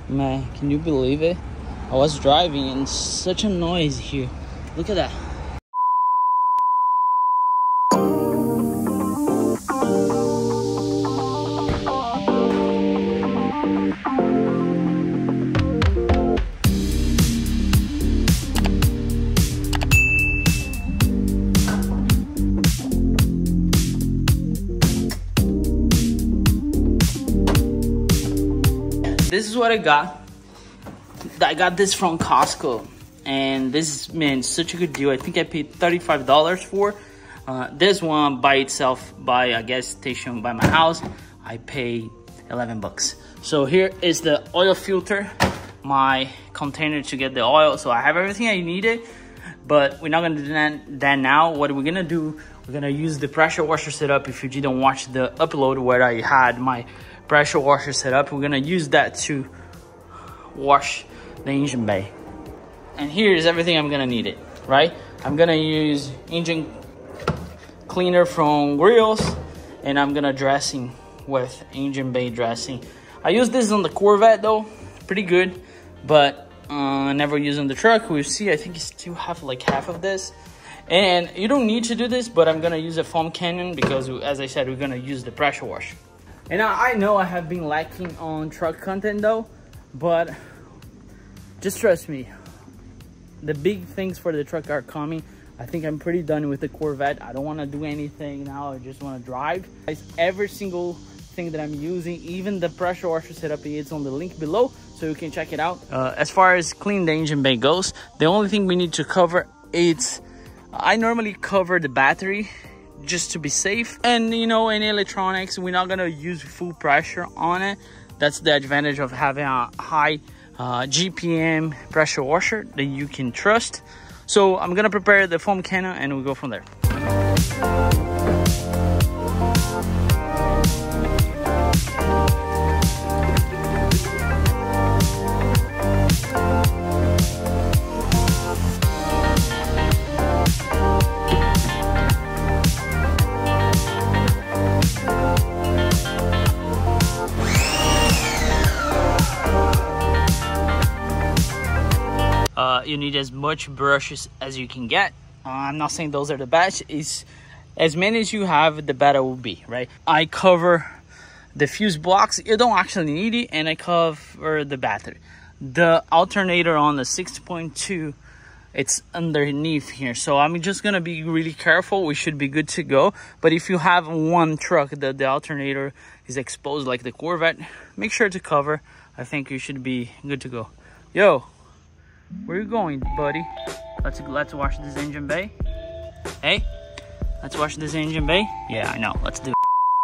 Man, can you believe it? I was driving and such a noise here. Look at that. This is what I got. I got this from Costco, and this is, man, such a good deal. I think I paid $35 for this one by itself, by a gas station by my house. I paid 11 bucks. So here is the oil filter, my container to get the oil. So I have everything I needed, but we're not gonna do that now. What we're gonna do, we're gonna use the pressure washer setup. If you didn't watch the upload where I had my pressure washer setup, we're gonna use that to wash the engine bay. And here is everything I'm gonna need it, right? I'm gonna use engine cleaner from Grills, and I'm gonna dressing with engine bay dressing. I use this on the Corvette though, pretty good, but I never use on the truck. We'll see. I think you still have like half of this, and you don't need to do this, but I'm gonna use a foam cannon because, as I said, we're gonna use the pressure wash. And I know I have been lacking on truck content though, but just trust me, the big things for the truck are coming. I think I'm pretty done with the Corvette. I don't want to do anything now. I just want to drive. Every single thing that I'm using, even the pressure washer setup, it's on the link below, so you can check it out. As far as clean the engine bay goes, the only thing we need to cover is, I normally cover the battery just to be safe, and you know, any electronics, we're not gonna use full pressure on it. That's the advantage of having a high GPM pressure washer that you can trust. So I'm gonna prepare the foam cannon and we'll go from there. You need as much brushes as you can get. I'm not saying those are the best. It's as many as you have, the better will be, right? I cover the fuse blocks. You don't actually need it, and I cover the battery. The alternator on the 6.2, it's underneath here, so I'm just gonna be really careful. We should be good to go. But if you have one truck that the alternator is exposed like the Corvette, make sure to cover. I think you should be good to go. Yo, where you going, buddy? Let's wash this engine bay. Hey, let's wash this engine bay. Yeah, I know. Let's do it.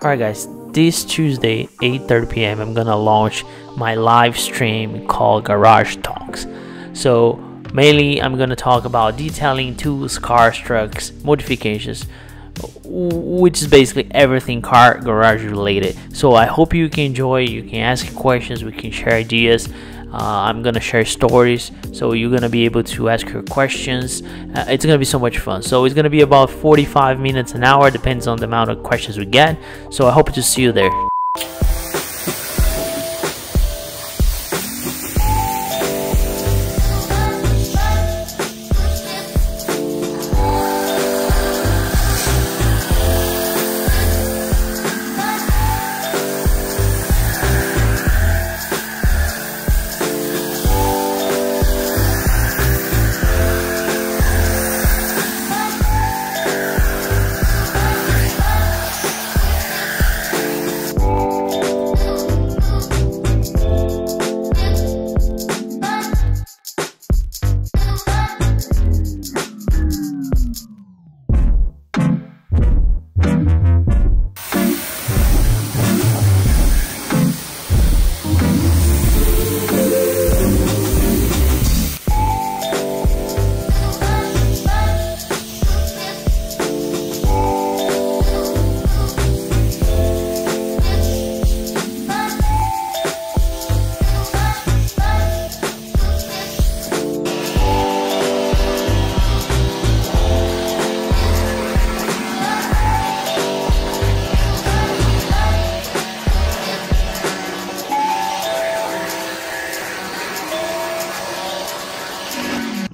Alright guys, this Tuesday 8:30 p.m. I'm gonna launch my live stream called Garage Talks. So mainly I'm gonna talk about detailing, tools, cars, trucks, modifications, which is basically everything car garage related. So I hope you can enjoy. You can ask questions, we can share ideas. I'm gonna share stories, so you're gonna be able to ask your questions. It's gonna be so much fun. So it's gonna be about 45 minutes an hour, depends on the amount of questions we get. So I hope to see you there.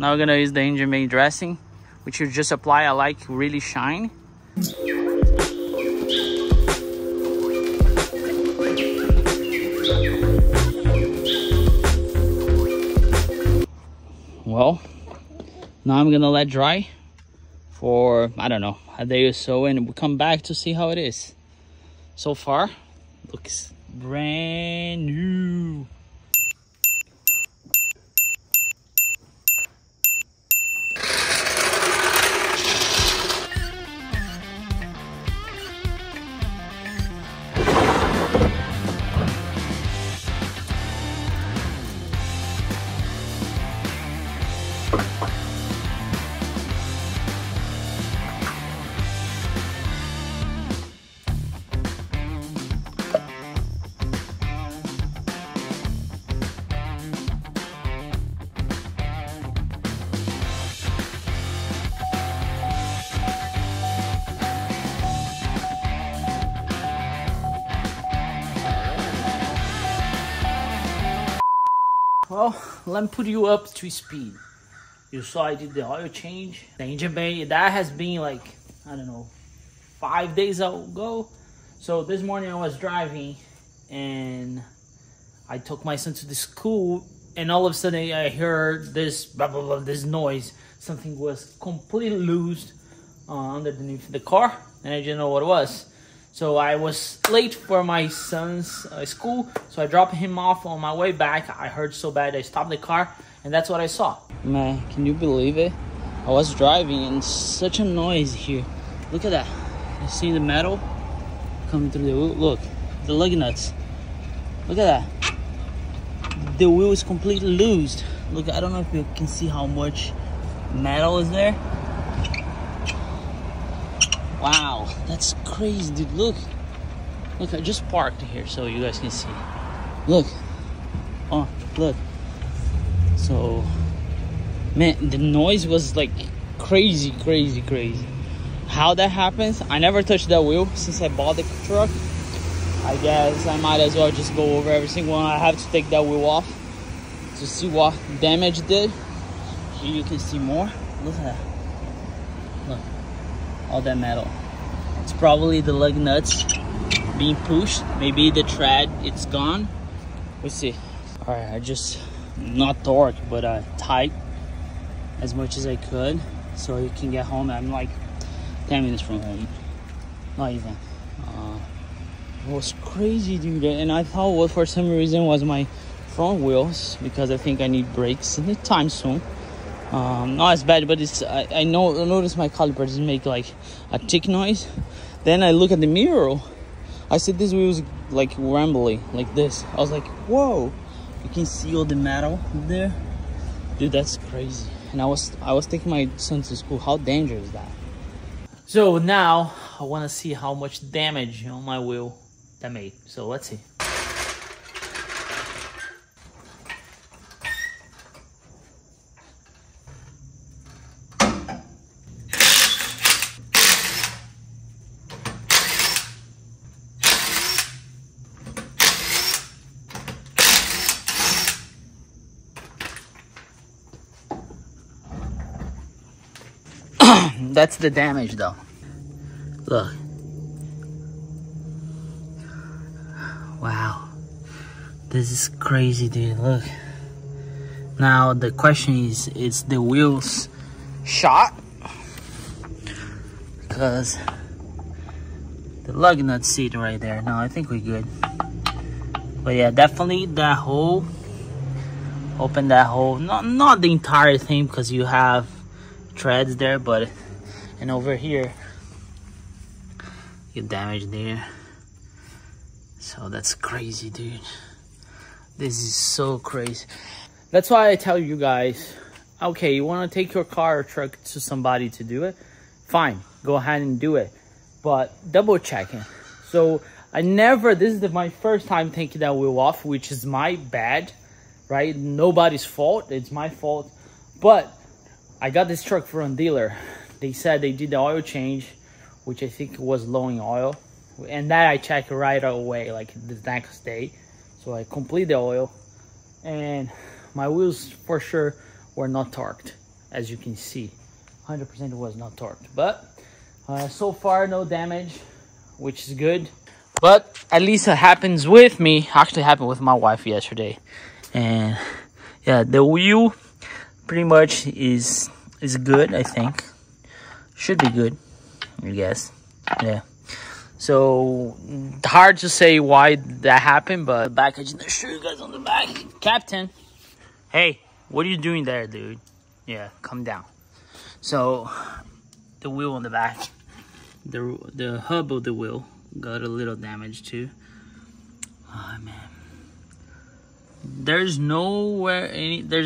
Now we're gonna use the engine bay dressing, which you just apply. I like really shine. Well, now I'm gonna let dry for, I don't know, a day or so, and we'll come back to see how it is. So far, looks brand new. Well, let me put you up to speed. You saw I did the oil change. The engine bay, that has been like, I don't know, 5 days ago. So this morning I was driving and I took my son to the school, and all of a sudden I heard this blah blah blah, this noise. Something was completely loose underneath the car, and I didn't know what it was. So I was late for my son's school, so I dropped him off. On my way back, I heard so bad I stopped the car, and that's what I saw. Man, can you believe it? I was driving and such a noise here. Look at that. You see the metal coming through the wheel? Look, the lug nuts. Look at that. The wheel is completely loose. Look, I don't know if you can see how much metal is there. Wow, that's crazy, dude. Look, I just parked here so you guys can see. Look, oh, look. So, man, the noise was like crazy. How that happens, I never touched that wheel since I bought the truck. I guess I might as well just go over every single one. I have to take that wheel off to see what damage did. Here you can see more. Look at that. Look. All that metal. It's probably the lug nuts being pushed. Maybe the tread, it's gone. We'll see. All right, I just not torque, but tight as much as I could so you can get home. I'm like 10 minutes from home. Not even. It was crazy, dude. And I thought what for some reason was my front wheels, because I think I need brakes anytime soon. Not as bad, but it's I noticed my calipers make like a tick noise. Then I look at the mirror, I see this wheel's like rambling like this. I was like, whoa, you can see all the metal there, dude. That's crazy. And I was taking my son to school. How dangerous is that? So now I want to see how much damage on my wheel that made. So let's see. That's the damage though. Look. Wow. This is crazy, dude. Look. Now the question is the wheels shot? Because the lug nut seat right there. No, I think we're good. But yeah, definitely that hole. Open that hole. Not the entire thing, because you have treads there, but and over here you damage there. So that's crazy, dude. This is so crazy. That's why I tell you guys, okay, you want to take your car or truck to somebody to do it, fine, go ahead and do it, but double check it. So this is my first time taking that wheel off, which is my bad, right? Nobody's fault, it's my fault. But I got this truck from a dealer. They said they did the oil change, which I think was low in oil. And that I checked right away, like the next day. So I complete the oil. And my wheels for sure were not torqued. as you can see. 100% was not torqued, but so far no damage, which is good. But at least it happens with me. Actually happened with my wife yesterday. And yeah, the wheel pretty much is good, I think. Should be good, I guess. Yeah. So hard to say why that happened, but the back, I just show you guys on the back. Captain, hey, what are you doing there, dude? Yeah, come down. So the wheel on the back, the hub of the wheel got a little damage too. Oh man, there's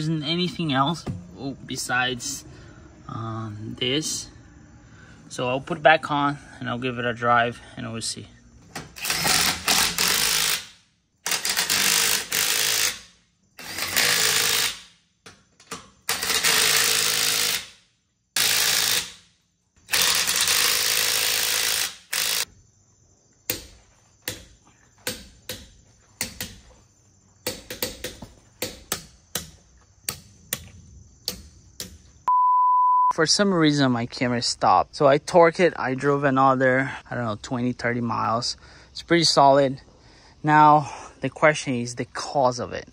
anything else besides this. So I'll put it back on and I'll give it a drive and we'll see. For some reason, my camera stopped. So I torqued it. I drove another, I don't know, 20, 30 miles. It's pretty solid. Now, the question is the cause of it.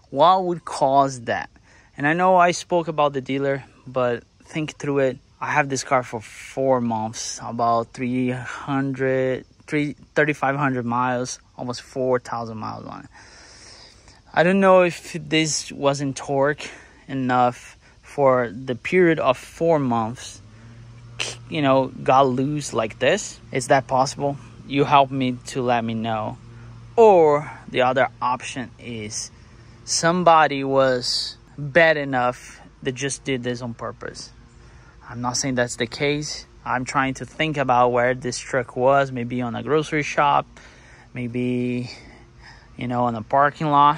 What would cause that? And I know I spoke about the dealer, but think through it. I have this car for 4 months, about 3,500 miles, almost 4,000 miles on it. I don't know if this wasn't torque enough for the period of 4 months, you know, got loose like this. Is that possible? You help me to let me know. Or the other option is somebody was bad enough that just did this on purpose. I'm not saying that's the case. I'm trying to think about where this truck was. Maybe on a grocery shop, maybe, you know, in a parking lot.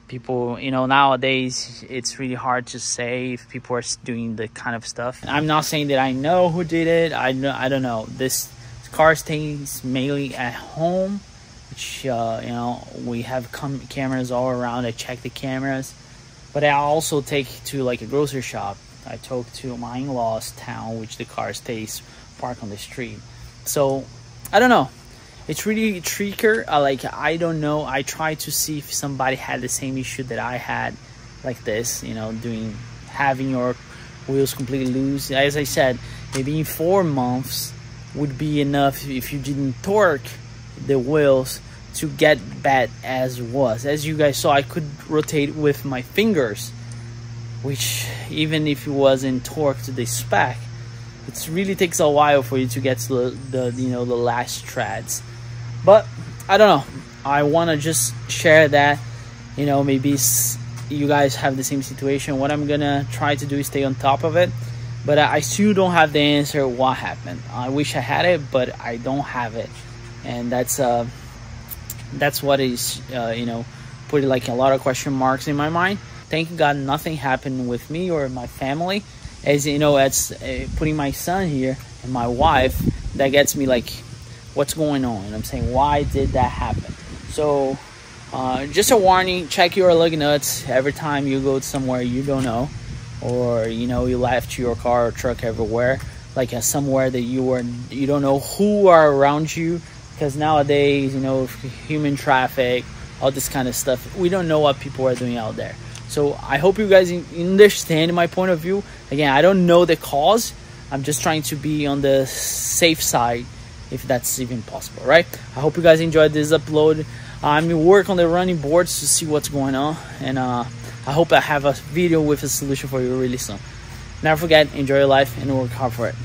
People, you know, nowadays it's really hard to say if people are doing the kind of stuff. I'm not saying that I know who did it. I don't know. This car stays mainly at home, which you know, we have cameras all around. I check the cameras, but I also take to like a grocery shop. I talk to my in-laws town, which the car stays parked on the street. So I don't know. It's really trickier. I don't know. I try to see if somebody had the same issue that I had, like this, you know, having your wheels completely loose. As I said, maybe in 4 months would be enough if you didn't torque the wheels to get bad as was. As you guys saw, I could rotate with my fingers, which even if it wasn't torqued to the spec, it really takes a while for you to get to the you know, the last threads. But I don't know. I want to just share that, you know, maybe you guys have the same situation. What I'm gonna try to do is stay on top of it, but I still don't have the answer what happened. I wish I had it, but I don't have it, and that's what is you know, putting like a lot of question marks in my mind. Thank God nothing happened with me or my family. As you know, it's putting my son here and my wife, that gets me like, what's going on? And I'm saying, why did that happen? So just a warning, check your lug nuts every time you go somewhere you don't know, or you know, you left your car or truck everywhere, like somewhere that you don't know who are around you, because nowadays, you know, human traffic, all this kind of stuff, we don't know what people are doing out there. So I hope you guys understand my point of view. Again, I don't know the cause. I'm just trying to be on the safe side, if that's even possible, right? I hope you guys enjoyed this upload. I'm gonna work on the running boards to see what's going on, and I hope I have a video with a solution for you really soon. Never forget, enjoy your life and work hard for it.